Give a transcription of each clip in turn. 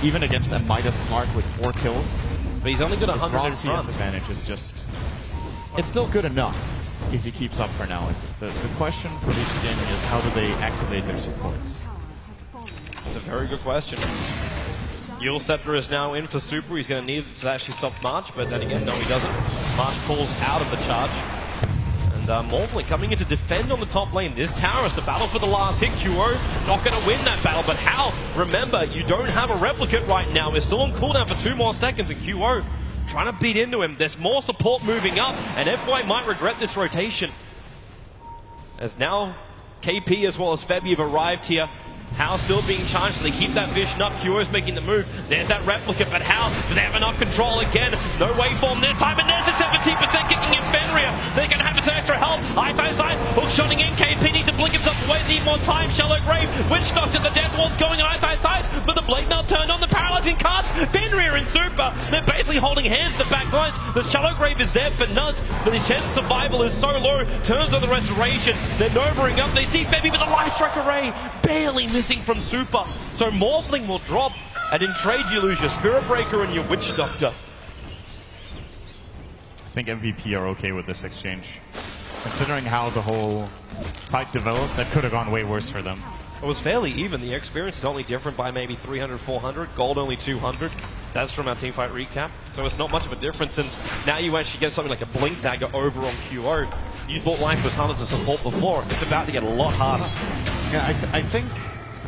even against a Midas Slark with 4 kills. But he's only got 100 raw in CS front. advantage is just... It's still good enough if he keeps up for now. The question for VG Gaming is how do they activate their supports? It's a very good question. Yule Scepter is now in for Super. He's going to need it to actually stop March, but then again, no, he doesn't. March falls out of the charge. And Morphling coming in to defend on the top lane. This tower is the battle for the last hit. QO not going to win that battle, but how? Remember, you don't have a replicate right now. We're still on cooldown for 2 more seconds, and QO trying to beat into him. There's more support moving up, and FY might regret this rotation. As now, KP as well as Febby have arrived here. How still being charged, so they keep that vision up. QO's making the move. There's that replicate, but how? Do they have enough control again? No waveform this time, and there's a 70% kicking in Fenrir. They're going to have some extra help. Ice, hook shotting in. KP needs to blink himself away, need more time. Shallow Grave, Witch Doctor, the Death Ward's going on Ice, but the Blade Mail turned on, the paralyzing cast. Fenrir in Super. They're basically holding hands to the back lines. The Shallow Grave is there for nuts, but his chance of survival is so low. Turns on the Restoration. They're novering up. They see Febby with a Light Strike Array. Barely missing from Super. So Morphling will drop, and in trade you lose your Spirit Breaker and your Witch Doctor. I think MVP are okay with this exchange. Considering how the whole fight developed, that could have gone way worse for them. It was fairly even. The experience is only different by maybe 300, 400. Gold only 200. That's from our teamfight recap. So it's not much of a difference. And now you actually get something like a Blink Dagger over on QO. You thought life was hard as a support before. It's about to get a lot harder. Yeah, I think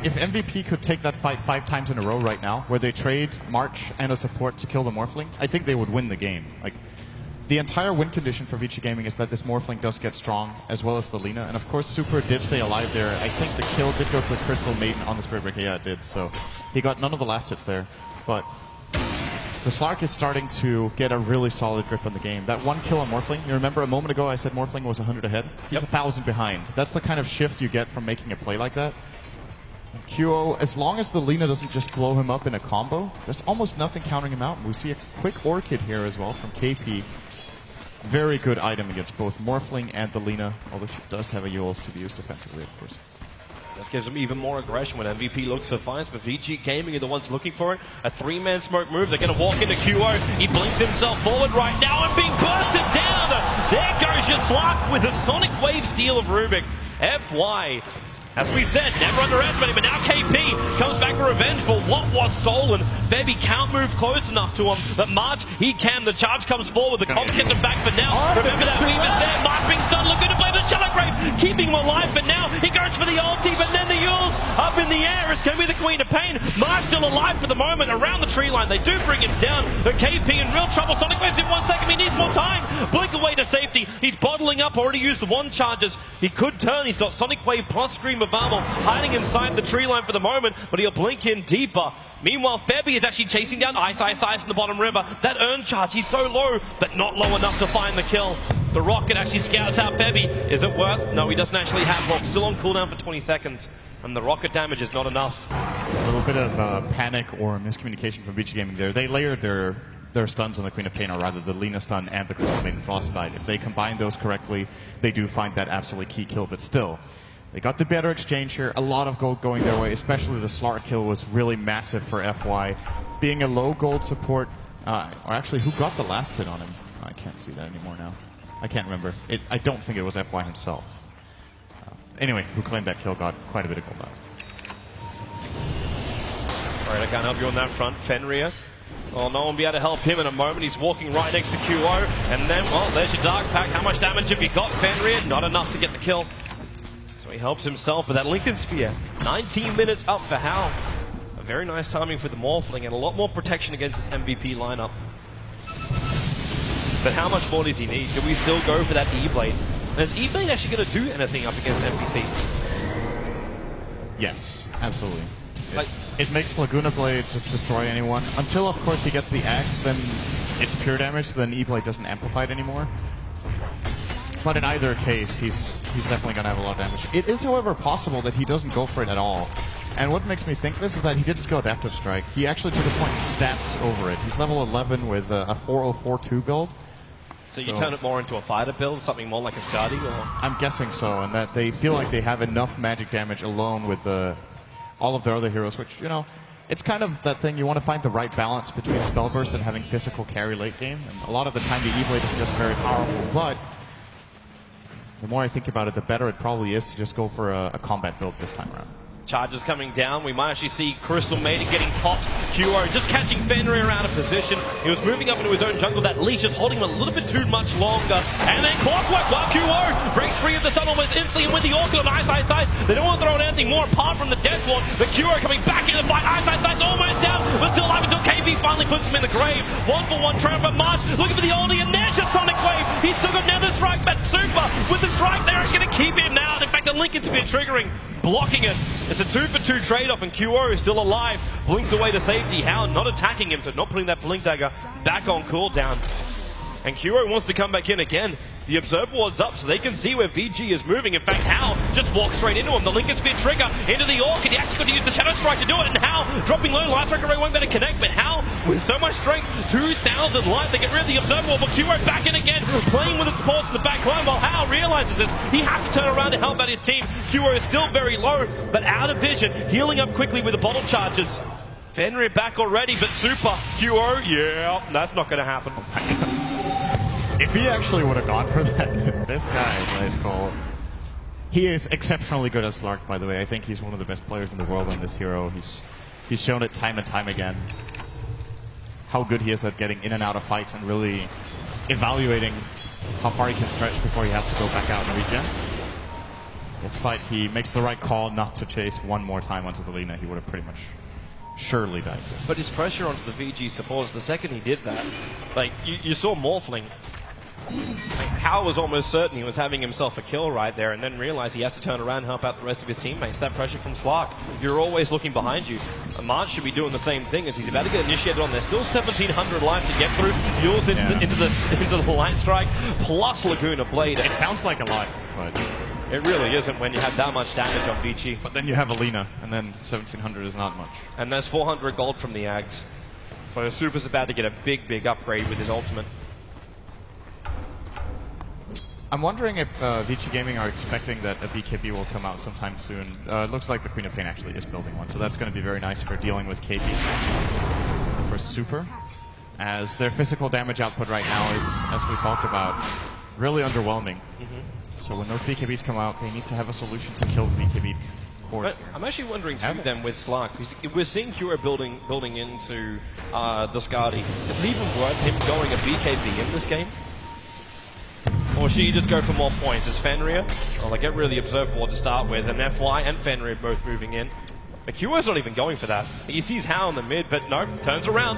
if MVP could take that fight 5 times in a row right now, where they trade March and a support to kill the Morphling, I think they would win the game. Like, the entire win condition for VG Gaming is that this Morphling does get strong, as well as the Lina. And of course, Super did stay alive there. I think the kill did go to the Crystal Maiden on the Spirit Breaker. Yeah, it did. So he got none of the last hits there. But the Slark is starting to get a really solid grip on the game. That 1 kill on Morphling, you remember a moment ago I said Morphling was 100 ahead? He's 1,000 behind. That's the kind of shift you get from making a play like that. QO, as long as the Lina doesn't just blow him up in a combo, there's almost nothing countering him out. We see a quick Orchid here as well from KP. Very good item against both Morphling and the Lina, although she does have a Euls to be used defensively, of course. This gives them even more aggression when MVP looks for fights, but VG Gaming are the ones looking for it. A 3-man smoke move. They're going to walk into QO. He blinks himself forward right now and being bursted down. There goes your Slark with a Sonic Wave steal of Rubik. FY. As we said, never underestimate him, but now KP comes back for revenge for what was stolen. Febby can't move close enough to him, but March, he can. The charge comes forward, the comps get them back for now. Remember that Weaver's there, March being stunned, looking to play the Shallow Grave, keeping him alive for now. He goes for the ulti, but then the Yules up in the air. It's going to be the Queen of Pain. March still alive for the moment around the tree line. They do bring him down, but KP in real trouble. Sonic Waves in 1 second, he needs more time. Blink away to safety. He's bottling up, already used the 1 charges. He could turn, he's got Sonic Wave plus Scream of Armor hiding inside the tree line for the moment, but he'll blink in deeper. Meanwhile, Febby is actually chasing down Ice in the bottom river. That Urn charge, he's so low, but not low enough to find the kill. The Rocket actually scouts out Febby. Is it worth? No, he doesn't actually have Rock. Still on cooldown for 20 seconds, and the Rocket damage is not enough. A little bit of panic or miscommunication from VG Gaming there. They layered their stuns on the Queen of Pain, or rather the Lina stun and the Crystal Maiden Frostbite. If they combine those correctly, they do find that absolutely key kill, but still, they got the better exchange here. A lot of gold going their way, especially the Slark kill was really massive for FY. Being a low gold support, or actually, who got the last hit on him? I can't see that anymore now. I can't remember. I don't think it was FY himself. Anyway, who claimed that kill got quite a bit of gold out. Alright, I can't help you on that front. Fenrir. Well, no one will be able to help him in a moment. He's walking right next to QO. And then, well, there's your Dark Pack. How much damage have you got, Fenrir? Not enough to get the kill. So he helps himself with that Lincoln Sphere. 19 minutes up for Hal. A very nice timing for the Morphling and a lot more protection against his MVP lineup. But how much more does he need? Do we still go for that E-Blade? And is E-Blade actually going to do anything up against MVP? Yes, absolutely. Like, it makes Laguna Blade just destroy anyone. Until, of course, he gets the axe, then it's pure damage, then E-Blade doesn't amplify it anymore. But in either case, he's definitely going to have a lot of damage. It is, however, possible that he doesn't go for it at all. And what makes me think this is that he didn't skill Adaptive Strike. He actually took a point stats over it. He's level 11 with a 4042 build. So you turn it more into a fighter build, something more like a Skadi? Or? I'm guessing so, and that they feel like they have enough magic damage alone with all of their other heroes, which, you know, it's kind of that thing, you want to find the right balance between spell burst and having physical carry late game. And a lot of the time the E-Blade is just very powerful, but the more I think about it, the better it probably is to just go for a combat build this time around. Charges coming down. We might actually see Crystal Maiden getting popped. Kuro just catching Fenrir out of position. He was moving up into his own jungle. That leash is holding him a little bit too much longer. And then Clockwork while Kuro breaks free of the sun almost instantly. And with the Orchid on Ice, they don't want to throw in anything more apart from the Death Ward. But Kuro coming back in the fight. Ice's almost down, but still alive until KB finally puts him in the grave. 1-for-1 trying for March. Looking for the oldie, and there's your Sonic Wave. He's still got Nether Strike, but Super with the strike there is going to keep him now. In fact, the Linken's been triggering, blocking it. It's a 2-for-2 trade-off, and Kuro is still alive. Blinks away to safety. Hao not attacking him, so not putting that Blink Dagger back on cooldown. And Kuro wants to come back in again. The Observer Ward's up, so they can see where VG is moving. In fact, Hao just walks straight into him. The Linken Spear trigger into the Orchid. He actually got to use the Shadow Strike to do it, and Hao dropping low. Light Strike Array won't be able to connect, but Hao with so much strength, 2,000 life. They get rid of the Observer Ward, but Kuro back in again, playing with its pulse in the back line. While Hao realizes this, he has to turn around to help out his team. Kuro is still very low, but out of vision, healing up quickly with the bottle charges. Fenrir back already, but Super Kuro, yeah, that's not going to happen. If he actually would have gone for that, this guy plays cool. He is exceptionally good as Lark, by the way. I think he's one of the best players in the world on this hero. He's shown it time and time again. How good he is at getting in and out of fights and really evaluating how far he can stretch before he has to go back out and regen. This fight, he makes the right call not to chase one more time onto the Lina. He would have pretty much surely died. But his pressure onto the VG supports, the second he did that, like, you saw Morphling. Hao was almost certain he was having himself a kill right there, and then realized he has to turn around and help out the rest of his teammates. That pressure from Slark. You're always looking behind you. March should be doing the same thing as he's about to get initiated on. There's still 1,700 life to get through. Yule's into the Light Strike, plus Laguna Blade. It sounds like a lot, but it really isn't when you have that much damage on Vici. But then you have Alina, and then 1,700 is not much. And there's 400 gold from the Ags. So the Super's about to get a big upgrade with his ultimate. I'm wondering if Vici Gaming are expecting that a BKB will come out sometime soon. It looks like the Queen of Pain actually is building one, so that's going to be very nice for dealing with KP. For Super, as their physical damage output right now is, as we talked about, really underwhelming. So when those BKBs come out, they need to have a solution to kill the BKB cores. I'm actually wondering too then with Slark, because we're seeing Kuro building into the Skadi. Is it even worth him going a BKB in this game? Or should he just go for more points? Is Fenrir? Well, they get rid of the Observer Ward to start with, and FY and Fenrir both moving in. But Kuro's not even going for that. He sees Hao in the mid, but no, turns around.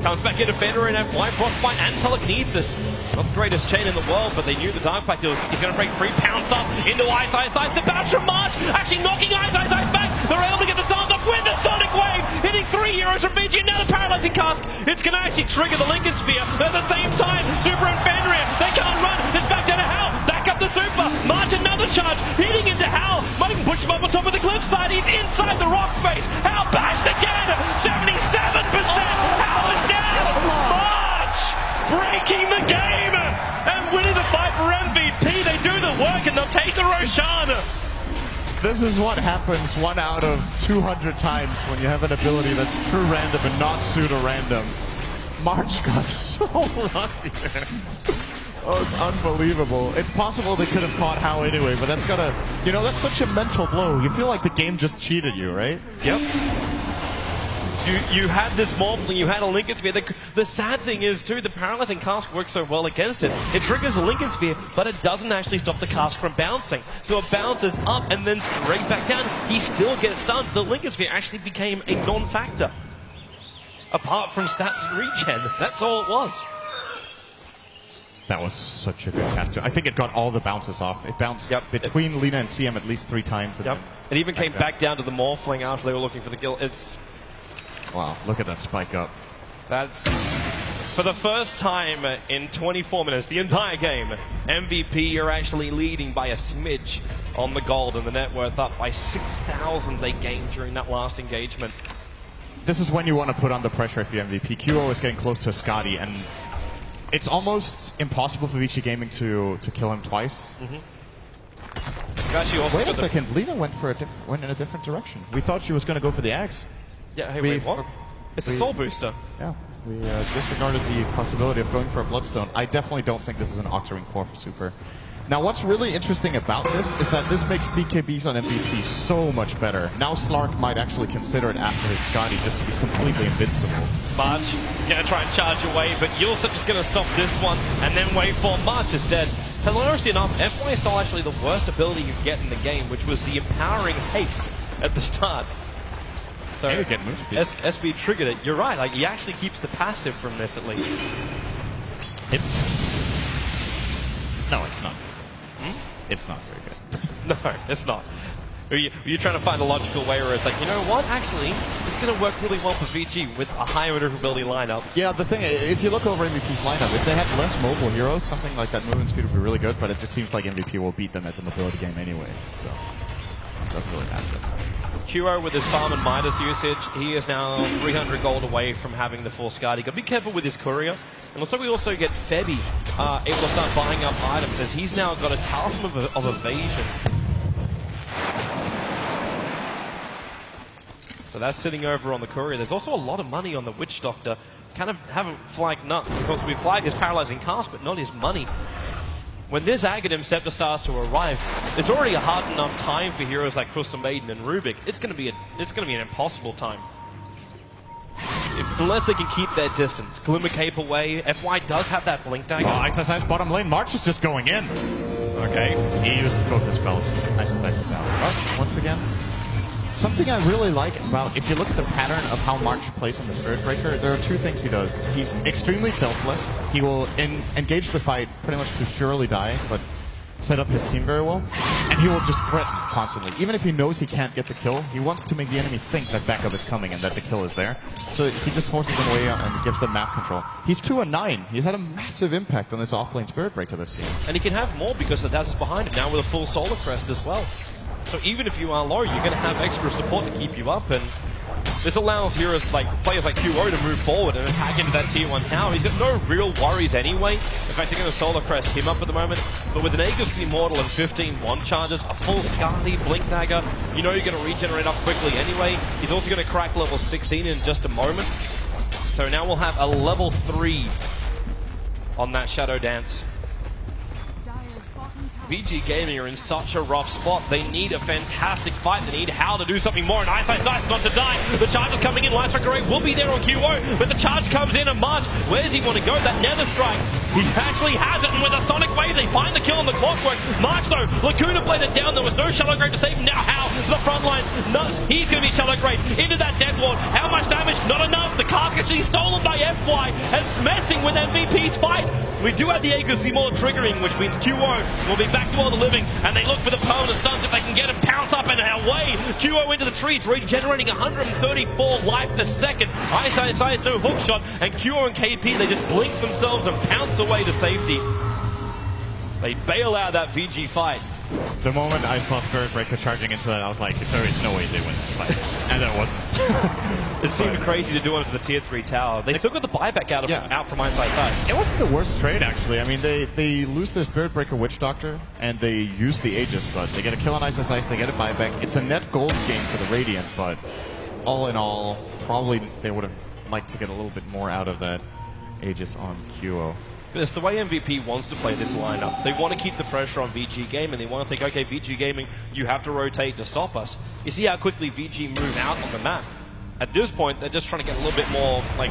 Comes back into Fenrir and FY, Frostbite and Telekinesis. Not the greatest chain in the world, but they knew the Dark Pact he's going to break free, pounce up into Ice. The bounce from March, actually knocking Ice back. They're able to get the sound off with the Sonic Wave, hitting 3 heroes from VG, now the Paralyzing Cask. It's going to actually trigger the Linken Spear. At the same time, Super and Fenrir, they can't run. It's back down to Hao, back up the Super. March another charge, hitting into Hao. Might even push him up on top of the cliffside. He's inside the rock space. Hao bashed again, 77%. Hao is down. March breaking the game and winning the fight for MVP. They do the work and they'll take the Roshan. This is what happens 1 out of 200 times when you have an ability that's true random and not pseudo-random. March got so lucky there. Oh, it's unbelievable. It's possible they could have caught Hao anyway, but that's gotta, you know, that's such a mental blow. You feel like the game just cheated you, right? Yep. You had this Morphling, you had a Linken Spear. The sad thing is, too, the Paralyzing Cask works so well against it. It triggers a Linken Spear, but it doesn't actually stop the cask from bouncing. So it bounces up and then straight back down. He still gets stunned. The Linken Spear actually became a non-factor. Apart from stats and regen. That's all it was. That was such a good cast. I think it got all the bounces off. It bounced between Lina and CM at least 3 times. It even came back down to the Morphling after they were looking for the kill. Wow, look at that spike up. That's, for the first time in 24 minutes, the entire game, MVP are actually leading by a smidge on the gold, and the net worth up by 6,000 they gained during that last engagement. This is when you want to put on the pressure if you're MVP. Kuro is getting close to Skadi, and it's almost impossible for Vici Gaming to kill him twice. Wait a second, Lina went in a different direction. We thought she was going to go for the Axe. Yeah, hey, wait, what? It's a soul booster. Yeah, we disregarded the possibility of going for a Bloodstone. I definitely don't think this is an Octarine core for Super. Now, what's really interesting about this is that this makes BKBs on MVP so much better. Now Slark might actually consider it after his Scotty just to be completely invincible. March, gonna try and charge away, but Yulsa just gonna stop this one and then wait for March is dead. Hilariously enough, FY stole actually the worst ability you get in the game, which was the empowering haste at the start. So SB triggered it. You're right, like he actually keeps the passive from this at least. No, it's not. It's not very good. No, it's not. You're trying to find a logical way where it's like, you know what, actually, it's going to work really well for VG with a high maneuverability lineup. Yeah, the thing, if you look over MVP's lineup, if they had less mobile heroes, something like that movement speed would be really good, but it just seems like MVP will beat them at the mobility game anyway, so it doesn't really matter. QO with his farm and Midas usage, he is now 300 gold away from having the full Skadi. Got to be careful with his courier. And looks like we also get Febby able to start buying up items as he's now got a talisman of evasion. So that's sitting over on the courier. There's also a lot of money on the Witch Doctor. Kind of haven't flagged nuts because we flagged his paralyzing cast, but not his money. When this Aghanim Scepter starts to arrive, it's already a hard enough time for heroes like Crystal Maiden and Rubik. It's going to be an impossible time. Unless they can keep their distance. Glimmer Cape away. FY does have that Blink Dagger. Oh, Ice bottom lane. March is just going in. Okay. He used both his spells. Ice is out. But once again, something I really like about, if you look at the pattern of how March plays in the Spirit Breaker, there are two things he does. He's extremely selfless. He will engage the fight pretty much to surely die, but set up his team very well. And he will just threaten constantly. Even if he knows he can't get the kill, he wants to make the enemy think that backup is coming and that the kill is there. So he just forces them away and gives them map control. He's 2-9. He's had a massive impact on this offlane Spirit Breaker this team. And he can have more because the Daz is behind him now with a full Solar Crest as well. So even if you are low, you're going to have extra support to keep you up, and this allows heroes like players like QO to move forward and attack into that tier 1 tower. He's got no real worries anyway. In fact, they're going to Solar Crest him up at the moment. But with an Aegis Immortal and 15 1 charges, a full Skadi, Blink Dagger, you know you're going to regenerate up quickly anyway. He's also going to crack level 16 in just a moment. So now we'll have a level 3 on that Shadow Dance. VG Gaming are in such a rough spot. They need a fantastic fight. They need Hal to do something more, and Ice not to die. The charge is coming in. Light Strike Array will be there on QO, but the charge comes in, and March, where does he want to go? That Nether Strike, he actually has it, and with a Sonic Wave, they find the kill on the Clockwork. March, though, Lacuna played it down. There was no Shallow Grave to save him. Now Hal to the front line. Nuts, he's going to be Shallow Grave into that Death Ward. How much damage? Not enough. The cast actually stolen by FY, and it's messing with MVP's fight. We do have the Aegis Immortal triggering, which means QO will be back to all the living, and they look for the permanent stunts if they can get him. Pounce up and away. QO into the trees, regenerating 134 life per second. Ice, no hook shot, and QO and KP, they just blink themselves and pounce away to safety. They bail out that VG fight. The moment I saw Spirit Breaker charging into that, I was like, there is no way they win this fight. And there wasn't. It seemed crazy to do it to the tier 3 tower. They still got the buyback out from Ice. It wasn't the worst trade, actually. I mean, they lose their Spirit Breaker Witch Doctor, and they use the Aegis, but they get a kill on Ice, they get a buyback. It's a net gold game for the Radiant, but all in all, probably they would have liked to get a little bit more out of that Aegis on QO. But it's the way MVP wants to play this lineup. They want to keep the pressure on VG Gaming. They want to think, okay, VG Gaming, you have to rotate to stop us. You see how quickly VG move out on the map. At this point, they're just trying to get a little bit more like